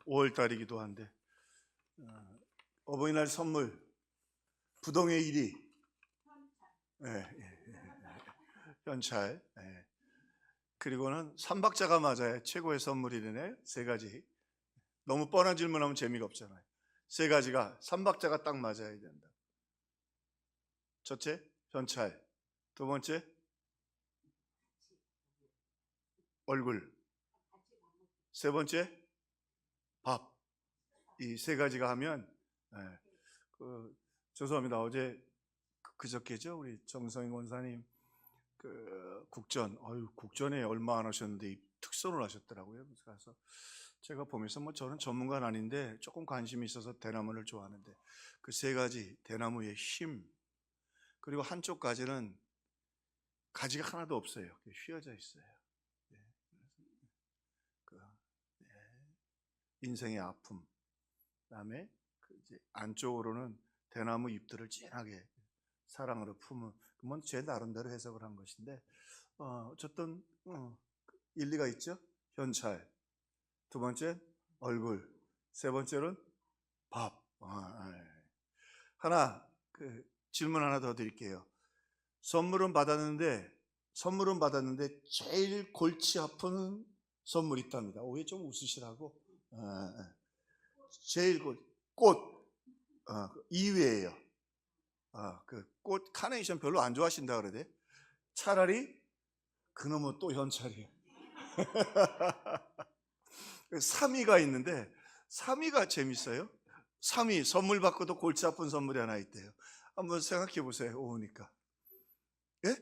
5월 달이기도 한데 어버이날 선물 부동의 1위 현찰. 그리고는 삼박자가 맞아야 최고의 선물이네. 세 가지. 너무 뻔한 질문하면 재미가 없잖아요. 세 가지가 삼박자가 딱 맞아야 된다. 첫째, 현찰. 두 번째, 얼굴. 세 번째, 밥. 이 세 가지가 하면 죄송합니다. 어제 그저께죠. 우리 정성인 원사님 국전에 얼마 안 하셨는데 특선을 하셨더라고요. 그래서 제가 보면서 저는 전문가는 아닌데 조금 관심이 있어서 대나무를 좋아하는데 그 세 가지 대나무의 힘, 그리고 한쪽 가지는 가지가 하나도 없어요. 휘어져 있어요. 인생의 아픔. 그다음에 이제 안쪽으로는 대나무 잎들을 진하게 사랑으로 품은, 그건 제 나름대로 해석을 한 것인데 어쨌든 일리가 있죠. 현찰, 두 번째 얼굴, 세 번째는 밥. 질문 하나 더 드릴게요. 선물은 받았는데 제일 골치 아픈 선물 있답니다. 왜 좀 웃으시라고? 제일 꽃 2위예요. 꽃 카네이션 별로 안 좋아하신다 그러대. 차라리 그놈은 또 현찰이에요. 3위가 있는데 3위가 재밌어요. 3위 선물 받고도 골치 아픈 선물이 하나 있대요. 한번 생각해 보세요. 오니까. 예?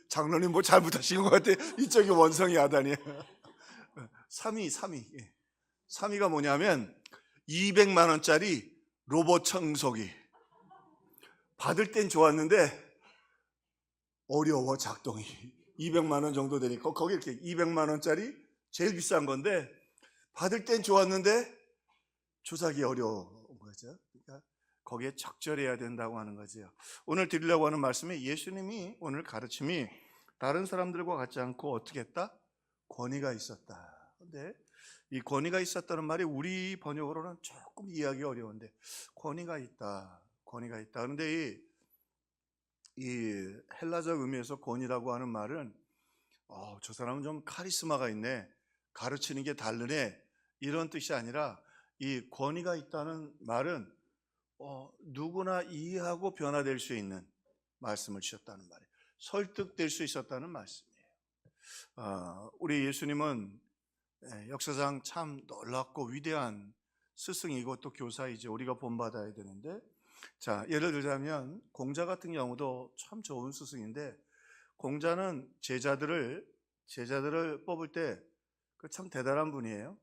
장로님 뭐 잘못하신 것 같아. 이쪽이 원성이 야단이에요. 3위가 뭐냐면 200만 원짜리 로봇 청소기. 받을 땐 좋았는데 어려워 작동이. 200만 원 정도 되니까 거기 이렇게 200만 원짜리 제일 비싼 건데 받을 땐 좋았는데 조작이 어려운 거죠. 그러니까 거기에 적절해야 된다고 하는 거죠. 오늘 드리려고 하는 말씀이, 예수님이 오늘 가르침이 다른 사람들과 같지 않고 어떻게 했다? 권위가 있었다. 근데 이 권위가 있었다는 말이 우리 번역으로는 조금 이해하기 어려운데 권위가 있다. 그런데 이 헬라적 의미에서 권위라고 하는 말은 저 사람은 좀 카리스마가 있네, 가르치는 게 다르네, 이런 뜻이 아니라 이 권위가 있다는 말은 누구나 이해하고 변화될 수 있는 말씀을 주셨다는 말이에요. 설득될 수 있었다는 말씀이에요. 우리 예수님은 역사상 참 놀랍고 위대한 스승이고 또 교사이죠. 우리가 본받아야 되는데, 자, 예를 들자면 공자 같은 경우도 참 좋은 스승인데, 공자는 제자들을 뽑을 때 참 대단한 분이에요.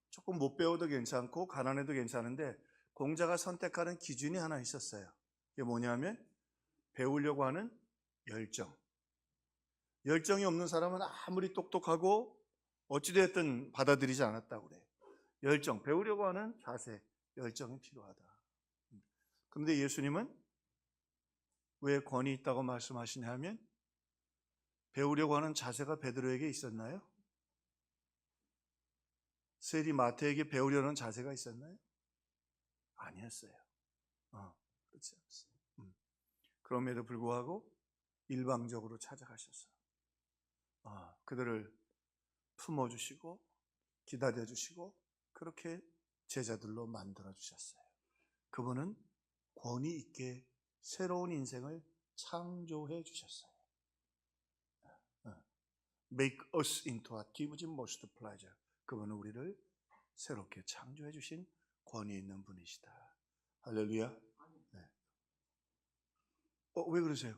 조금 못 배워도 괜찮고 가난해도 괜찮은데 공자가 선택하는 기준이 하나 있었어요. 이게 뭐냐면 배우려고 하는 열정. 열정이 없는 사람은 아무리 똑똑하고 어찌됐든 받아들이지 않았다고 그래요. 열정, 배우려고 하는 자세, 열정이 필요하다. 그런데 예수님은 왜 권위 있다고 말씀하시냐 하면, 배우려고 하는 자세가 베드로에게 있었나요? 세리 마태에게 배우려는 자세가 있었나요? 아니었어요. 그렇지 않습니다. 그럼에도 불구하고 일방적으로 찾아가셨어요. 그들을 품어주시고 기다려주시고 그렇게 제자들로 만들어주셨어요. 그분은 권위 있게 새로운 인생을 창조해 주셨어요. Make us into a give most pleasure. 그분은 우리를 새롭게 창조해 주신 권위 있는 분이시다. 할렐루야. 네. 왜 그러세요?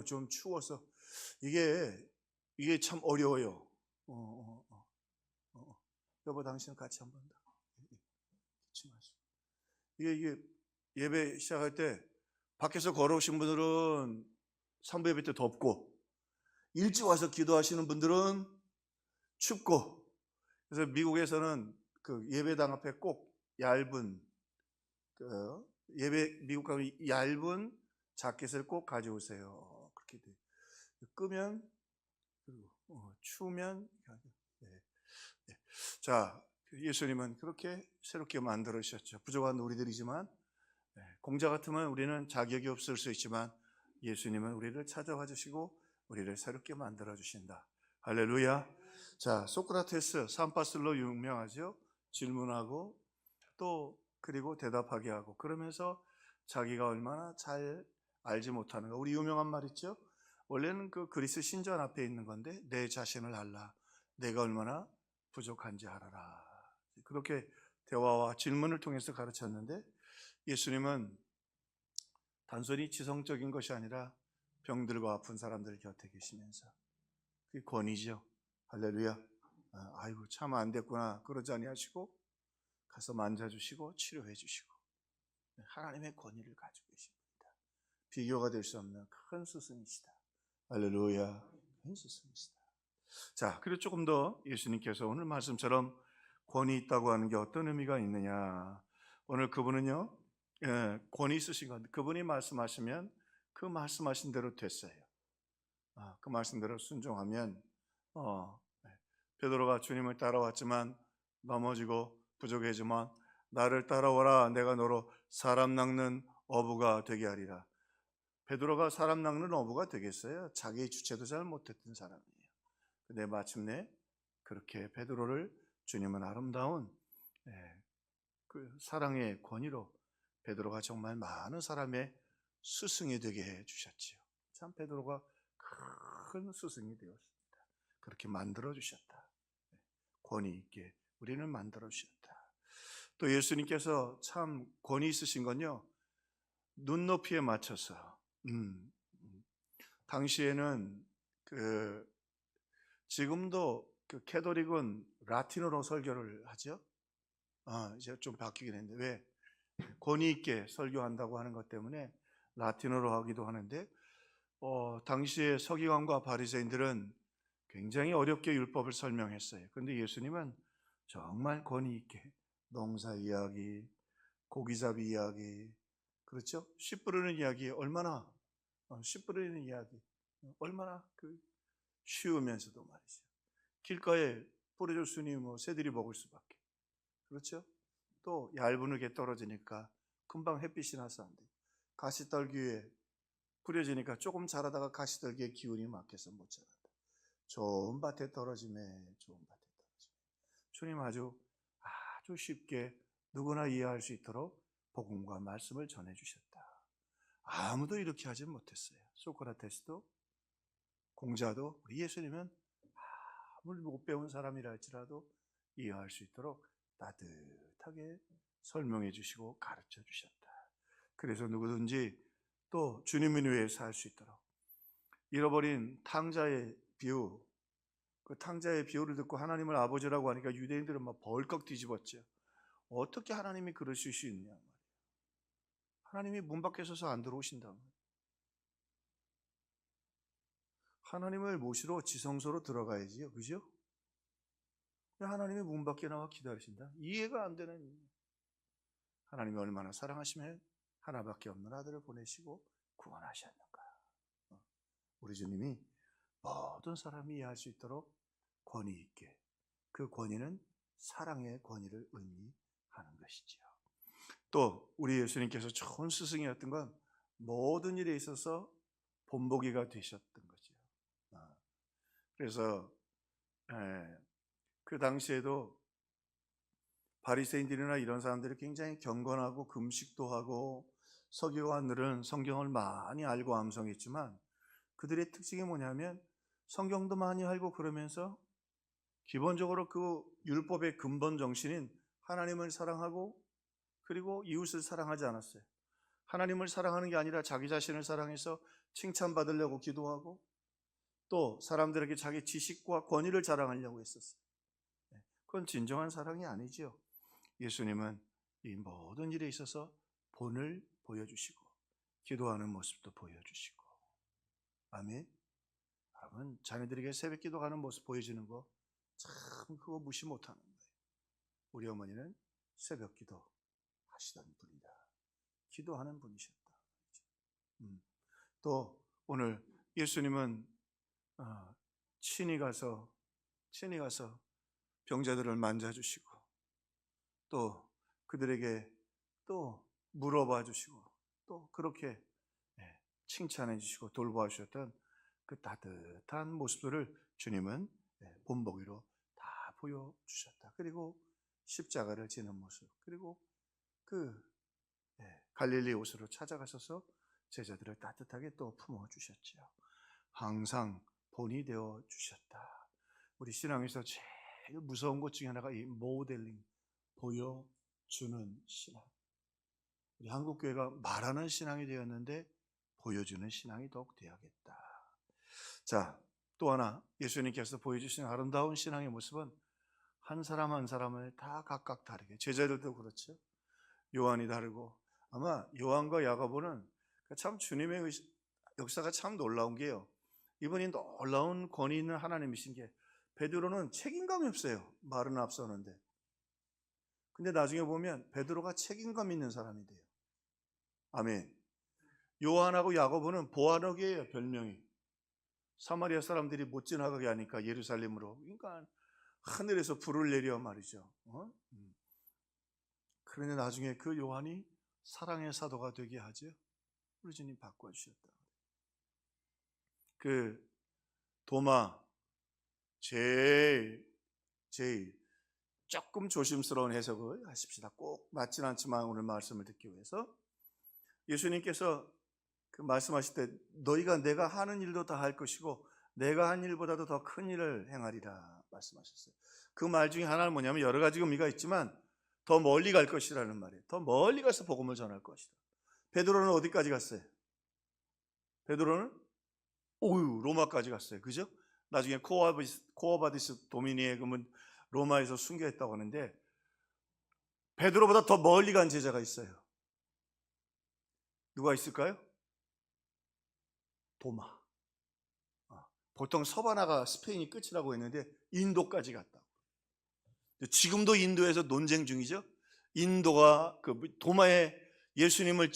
좀 추워서. 이게 참 어려워요. 여보, 당신 같이 한번 더. 이게 예배 시작할 때 밖에서 걸어오신 분들은 상부 예배 때 덥고, 일찍 와서 기도하시는 분들은 춥고, 그래서 미국에서는 그 예배당 앞에 꼭 얇은 미국 가면 얇은 자켓을 꼭 가져오세요. 그렇게 돼. 끄면 추우면 네. 네. 자, 예수님은 그렇게 새롭게 만들어 주셨죠. 부족한 우리들이지만 공자 같으면 우리는 자격이 없을 수 있지만 예수님은 우리를 찾아와 주시고 우리를 새롭게 만들어 주신다. 할렐루야. 자, 소크라테스 삼파슬로 유명하죠. 질문하고 또 그리고 대답하게 하고 그러면서 자기가 얼마나 잘 알지 못하는가. 우리 유명한 말 있죠. 원래는 그 그리스 신전 앞에 있는 건데 내 자신을 알라. 내가 얼마나 부족한지 알아라. 그렇게 대화와 질문을 통해서 가르쳤는데 예수님은 단순히 지성적인 것이 아니라 병들고 아픈 사람들 곁에 계시면서 그게 권위죠. 할렐루야. 아이고 참 안 됐구나 그러지 아니하시고 가서 만져주시고 치료해 주시고 하나님의 권위를 가지고 계십니다. 비교가 될 수 없는 큰 스승이시다. 할렐루야. 큰 스승이시다. 자, 그리고 조금 더 예수님께서 오늘 말씀처럼 권위 있다고 하는 게 어떤 의미가 있느냐. 오늘 그분은요, 권위 있으신 것. 그분이 말씀하시면 그 말씀하신 대로 됐어요. 그 말씀대로 순종하면, 베드로가 주님을 따라왔지만 넘어지고 부족해지만 나를 따라오라. 내가 너로 사람 낚는 어부가 되게 하리라. 베드로가 사람 낚는 어부가 되겠어요? 자기 주체도 잘 못했던 사람이에요. 근데 마침내 그렇게 베드로를 주님은 아름다운 그 사랑의 권위로 베드로가 정말 많은 사람의 스승이 되게 해 주셨지요. 참 베드로가 큰 스승이 되었습니다. 그렇게 만들어 주셨다. 권위 있게 우리는 만들어 주셨다. 또 예수님께서 참 권위 있으신 건요, 눈높이에 맞춰서 당시에는 지금도 그 캐톨릭은 라틴어로 설교를 하죠. 이제 좀 바뀌긴 했는데 왜 권위 있게 설교한다고 하는 것 때문에 라틴어로 하기도 하는데 당시에 서기관과 바리새인들은 굉장히 어렵게 율법을 설명했어요. 그런데 예수님은 정말 권위 있게 농사 이야기, 고기잡이 이야기, 그렇죠? 씨 뿌리는 이야기 얼마나 씨 뿌리는 이야기 얼마나 쉬우면서도 말이죠. 길가에 뿌려줬으니 뭐 새들이 먹을 수밖에. 그렇죠? 또 얇은 흙에 떨어지니까 금방 햇빛이 나서 안 돼요. 가시떨기에 뿌려지니까 조금 자라다가 가시떨기에 기운이 막혀서 못 자란다. 좋은 밭에 떨어지매 좋은 밭에 떨어지매. 주님 아주 쉽게 누구나 이해할 수 있도록 복음과 말씀을 전해주셨다. 아무도 이렇게 하지 못했어요. 소크라테스도 공자도 우리 예수님은 아무리 못 배운 사람이라 할지라도 이해할 수 있도록 따뜻하게 설명해 주시고 가르쳐 주셨다. 그래서 누구든지 또 주님을 위해 살 수 있도록 잃어버린 탕자의 비유, 그 탕자의 비유를 듣고 하나님을 아버지라고 하니까 유대인들은 막 벌컥 뒤집었죠. 어떻게 하나님이 그러실 수 있냐 말이에요. 하나님이 문 밖에 서서 안 들어오신다 말이에요. 하나님을 모시러 지성소로 들어가야지요, 그죠? 하나님이 문 밖에 나와 기다리신다. 이해가 안 되는. 하나님이 얼마나 사랑하시면 하나밖에 없는 아들을 보내시고 구원하셨는가. 우리 주님이 모든 사람이 이해할 수 있도록 권위 있게, 그 권위는 사랑의 권위를 의미하는 것이지요. 또 우리 예수님께서 좋은 스승이었던 건 모든 일에 있어서 본보기가 되셨던 거죠. 그래서 그 당시에도 바리새인들이나 이런 사람들이 굉장히 경건하고 금식도 하고 서기관들은 성경을 많이 알고 암송했지만 그들의 특징이 뭐냐면 성경도 많이 알고 그러면서 기본적으로 그 율법의 근본 정신인 하나님을 사랑하고 그리고 이웃을 사랑하지 않았어요. 하나님을 사랑하는 게 아니라 자기 자신을 사랑해서 칭찬받으려고 기도하고 또 사람들에게 자기 지식과 권위를 자랑하려고 했었어요. 그건 진정한 사랑이 아니죠. 예수님은 이 모든 일에 있어서 본을 보여주시고 기도하는 모습도 보여주시고. 아멘. 여러분 자녀들에게 새벽 기도하는 모습 보여주는 거 참 그거 무시 못하는 거예요. 우리 어머니는 새벽 기도 하시던 분이다. 기도하는 분이셨다. 또 오늘 예수님은 친히 가서 병자들을 만져주시고 또 그들에게 또 물어봐 주시고 또 그렇게 칭찬해 주시고 돌보아 주셨던 그 따뜻한 모습들을 주님은 본보기로 다 보여주셨다. 그리고 십자가를 지는 모습, 그리고 그 갈릴리 호수로 찾아가셔서 제자들을 따뜻하게 또 품어주셨지요. 항상 본이 되어 주셨다. 우리 신앙에서 제일 무서운 것 중에 하나가 이 모델링, 보여주는 신앙. 우리 한국교회가 말하는 신앙이 되었는데 보여주는 신앙이 더욱 되어야겠다. 자, 또 하나 예수님께서 보여주신 아름다운 신앙의 모습은 한 사람 한 사람을 다 각각 다르게, 제자들도 그렇죠. 요한이 다르고, 아마 요한과 야고보는 참 주님의 역사가 참 놀라운 게요, 이분이 놀라운 권위 있는 하나님이신 게, 베드로는 책임감이 없어요. 말은 앞서는데. 근데 나중에 보면 베드로가 책임감 있는 사람이 돼요. 아멘. 요한하고 야고보는 보아너기예요, 별명이. 사마리아 사람들이 못 지나가게 하니까 예루살렘으로, 그러니까 하늘에서 불을 내려 말이죠. 그런데 나중에 그 요한이 사랑의 사도가 되게 하죠. 우리 주님 바꿔주셨다. 그 도마, 제일 조금 조심스러운 해석을 하십시다. 꼭 맞진 않지만 오늘 말씀을 듣기 위해서 예수님께서 그 말씀하실 때 너희가 내가 하는 일도 다 할 것이고 내가 한 일보다도 더 큰 일을 행하리라 말씀하셨어요. 그 말 중에 하나는 뭐냐면, 여러 가지 의미가 있지만 더 멀리 갈 것이라는 말이에요. 더 멀리 가서 복음을 전할 것이다. 베드로는 어디까지 갔어요? 베드로는 로마까지 갔어요. 그죠? 나중에 코어바디스 도미니에 그러면 로마에서 순교했다고 하는데, 베드로보다 더 멀리 간 제자가 있어요. 누가 있을까요? 도마. 보통 서바나가 스페인이 끝이라고 했는데 인도까지 갔다고. 지금도 인도에서 논쟁 중이죠. 인도가 그 도마에 예수님을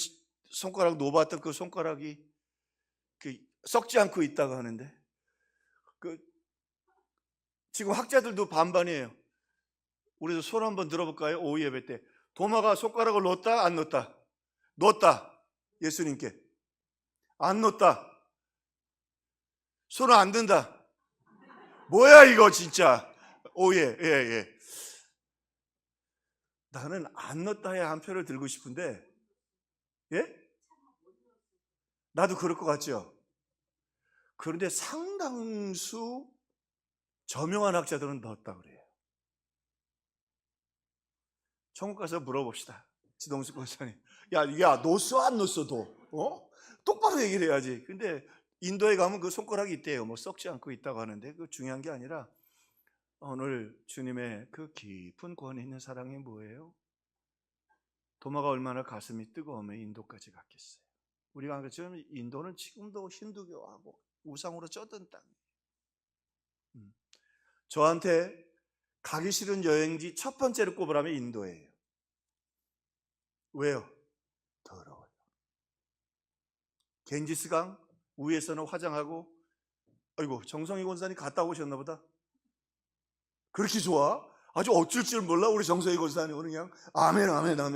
손가락 놓았던 그 손가락이 썩지 않고 있다고 하는데, 지금 학자들도 반반이에요. 우리도 손 한번 들어볼까요? 오후 예배 때 도마가 손가락을 놓았다 안 놓았다? 놓았다. 예수님께. 안 놓았다. 손을 안 든다. 뭐야 이거 진짜. 예. 나는 안 넣었다에 한 표를 들고 싶은데, 예? 나도 그럴 것 같죠? 그런데 상당수 저명한 학자들은 넣었다 그래요. 천국 가서 물어봅시다. 지동숙 권사님. 야, 넣었어 안 넣었어 너? 똑바로 얘기를 해야지. 근데 인도에 가면 그 손가락이 있대요. 뭐 썩지 않고 있다고 하는데, 그 중요한 게 아니라 오늘 주님의 그 깊은 권위 있는 사랑이 뭐예요? 도마가 얼마나 가슴이 뜨거우면 인도까지 갔겠어요. 우리가 그렇지만 인도는 지금도 힌두교하고 우상으로 쩌든 땅이에요. 저한테 가기 싫은 여행지 첫 번째로 꼽으라면 인도예요. 왜요? 더러워요. 겐지스강 위에서는 화장하고, 아이고 정성희 권사님 갔다 오셨나 보다. 그렇게 좋아? 아주 어쩔 줄 몰라 우리 정성희 권사님. 오늘 그냥 아멘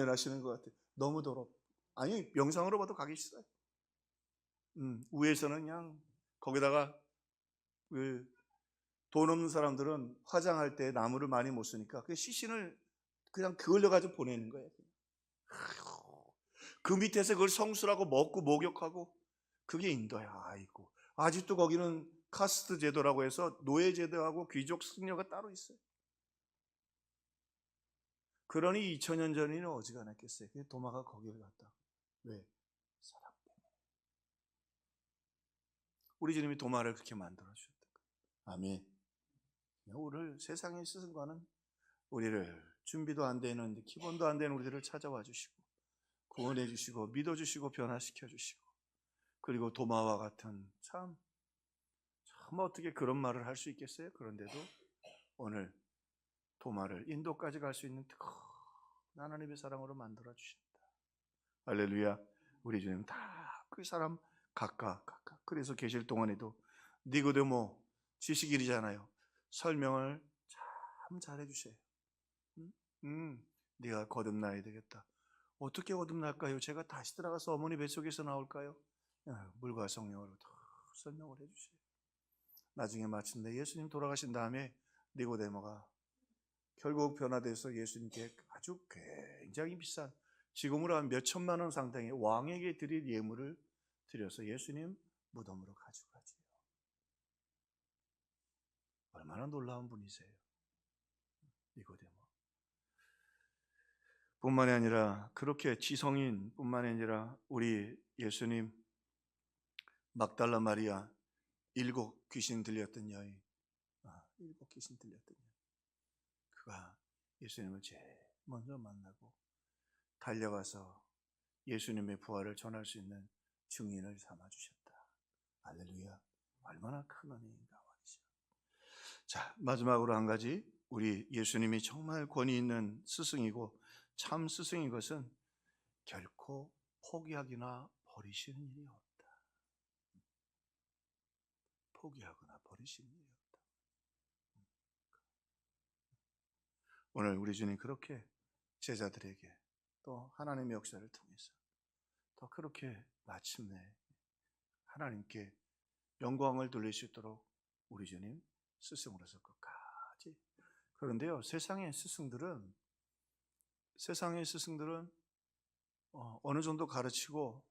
하시는 것 같아요. 너무 더럽. 아니 명상으로 봐도 가기 싫어요. 위에서는 그냥 거기다가 돈 없는 사람들은 화장할 때 나무를 많이 못 쓰니까 그 시신을 그냥 그을려가지고 보내는 거예요. 그 밑에서 그걸 성수라고 먹고 목욕하고, 그게 인도야. 아이고, 아직도 거기는 카스트 제도라고 해서 노예 제도하고 귀족 승려가 따로 있어요. 그러니 2000년 전에는 어지간했겠어요. 도마가 거기를 갔다. 왜? 사랑 때문에. 우리 주님이 도마를 그렇게 만들어 주셨다. 아멘. 오늘 세상에 있는 거는 우리를 준비도 안 되는, 기본도 안 되는 우리들을 찾아와 주시고 구원해 주시고 믿어 주시고 변화시켜 주시고, 그리고 도마와 같은 참 어떻게 그런 말을 할 수 있겠어요? 그런데도 오늘 도마를 인도까지 갈 수 있는 뜨거운 하나님의 사랑으로 만들어 주셨다. 할렐루야. 우리 주님 다 그 사람 각각. 그래서 계실 동안에도 니고데모 지식인이잖아요. 설명을 참 잘해주세요. 네가 거듭나야 되겠다. 어떻게 거듭날까요? 제가 다시 들어가서 어머니 뱃속에서 나올까요? 물과 성령으로 더 설명을 해주세요. 나중에 마침내 예수님 돌아가신 다음에 니고데모가 결국 변화돼서 예수님께 아주 굉장히 비싼, 지금으로 한 몇 천만 원 상당의 왕에게 드릴 예물을 드려서 예수님 무덤으로 가져가지요. 얼마나 놀라운 분이세요, 니고데모. 뿐만이 아니라 그렇게 지성인 뿐만이 아니라 우리 예수님 막달라 마리아, 7 귀신 들렸던 여인, 7 귀신 들렸던 여인, 그가 예수님을 제일 먼저 만나고 달려가서 예수님의 부활을 전할 수 있는 증인을 삼아주셨다. 할렐루야. 얼마나 큰 은혜인가 말이죠. 자, 마지막으로 한 가지, 우리 예수님이 정말 권위 있는 스승이고 참 스승인 것은 결코 포기하거나 버리시는 일이 없다. 포기하거나 버리시는 일이 없다. 오늘 우리 주님 그렇게 제자들에게 또 하나님의 역사를 통해서 더 그렇게 마침내 하나님께 영광을 돌릴 수 있도록 우리 주님 스승으로서 끝까지. 그런데요, 세상의 스승들은 어느 정도 가르치고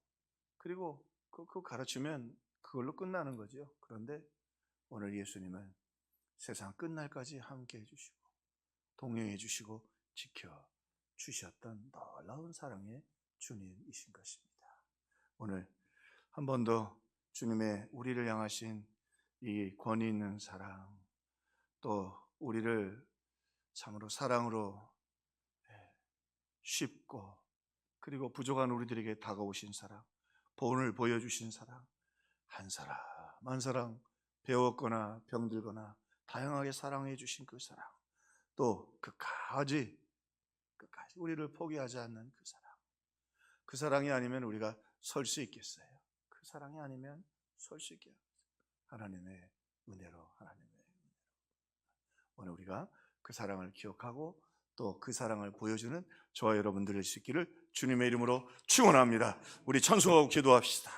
그리고 그 가르치면 그걸로 끝나는 거죠. 그런데 오늘 예수님은 세상 끝날까지 함께 해주시고 동행해 주시고 지켜주셨던 놀라운 사랑의 주님이신 것입니다. 오늘 한 번 더 주님의 우리를 향하신 이 권위 있는 사랑, 또 우리를 참으로 사랑으로 쉽고 그리고 부족한 우리들에게 다가오신 사랑, 본을 보여주신 사랑, 한 사람 한 사람 배웠거나 병들거나 다양하게 사랑해 주신 그 사랑, 또 끝까지 우리를 포기하지 않는 그 사랑, 그 사랑이 아니면 우리가 설 수 있겠어요? 그 사랑이 아니면 설 수 있게 하나님의 은혜로 오늘 우리가 그 사랑을 기억하고 또 그 사랑을 보여주는 저와 여러분들 될 수 있기를 주님의 이름으로 축원합니다. 우리 찬송하고 기도합시다.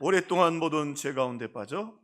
오랫동안 모든 죄 가운데 빠져